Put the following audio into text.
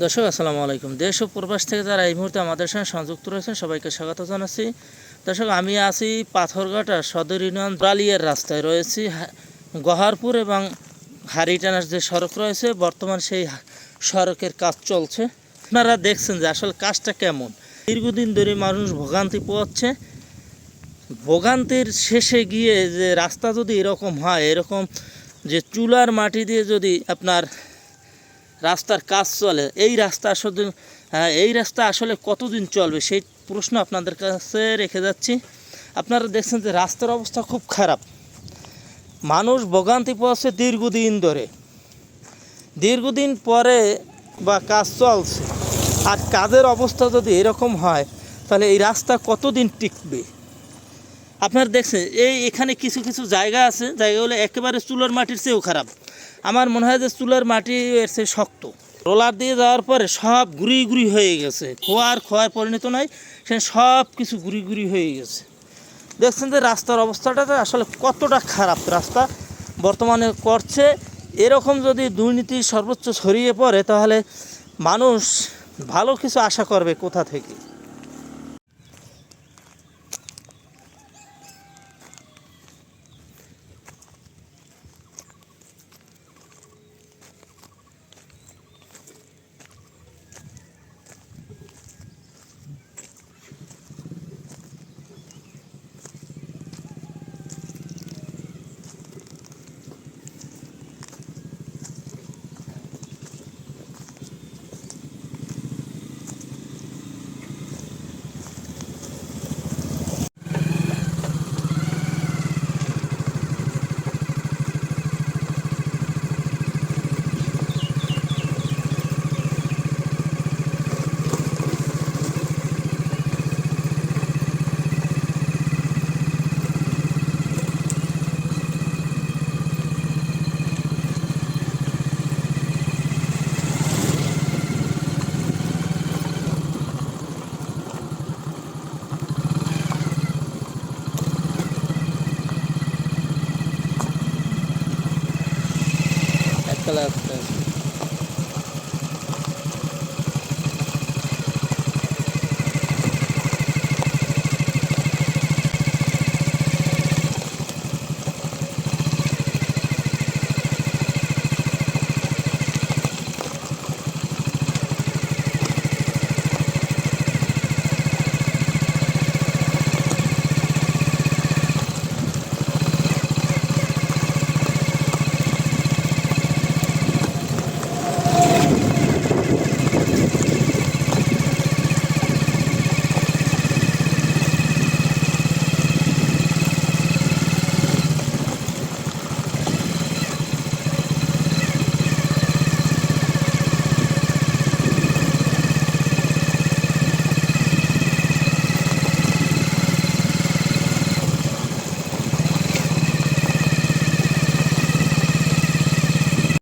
দর্শক আসসালামু আলাইকুম। দেশ ও প্রবাস থেকে যারা এই মুহূর্তে আমাদের সঙ্গে সংযুক্ত রয়েছেন সবাইকে স্বাগত জানাচ্ছি। দর্শক, আমি আছি পাথরঘাটা সদর ইউনিয়ন বালিয়ার রাস্তায় রয়েছি। গহারপুর এবং হারিটানার যে সড়ক রয়েছে, বর্তমান সেই সড়কের কাজ চলছে। আপনারা দেখছেন যে আসলে কাজটা কেমন। দীর্ঘদিন ধরে মানুষ ভোগান্তি পোয়াচ্ছে। ভোগান্তির শেষে গিয়ে যে রাস্তা যদি এরকম হয়, এরকম যে চুলার মাটি দিয়ে যদি আপনার রাস্তার কাজ চলে, এই রাস্তা আসলে কতদিন চলবে সেই প্রশ্ন আপনাদের কাছে রেখে যাচ্ছি। আপনারা দেখছেন যে রাস্তার অবস্থা খুব খারাপ। মানুষ ভোগান্তি পাচ্ছে দীর্ঘদিন পরে বা কাজ চলছে, আর কাজের অবস্থা যদি এরকম হয় তাহলে এই রাস্তা কতদিন টিকবে। আপনারা দেখছেন এখানে কিছু কিছু জায়গা আছে, জায়গাগুলো একেবারে চুলার মাটির চেয়েও খারাপ। আমার মনে হয় যে চুলার মাটি এর চেয়ে শক্ত। রোলার দিয়ে যাওয়ার পরে সব গুঁড়ি হয়ে গেছে, খোয়ার পরিণত নয়, সে সব কিছু গুঁড়ি হয়ে গেছে। দেখছেন যে রাস্তার অবস্থাটা আসলে কতটা খারাপ রাস্তা বর্তমানে করছে। এরকম যদি দুর্নীতি সর্বোচ্চ ছড়িয়ে পড়ে তাহলে মানুষ ভালো কিছু আশা করবে কোথা থেকে।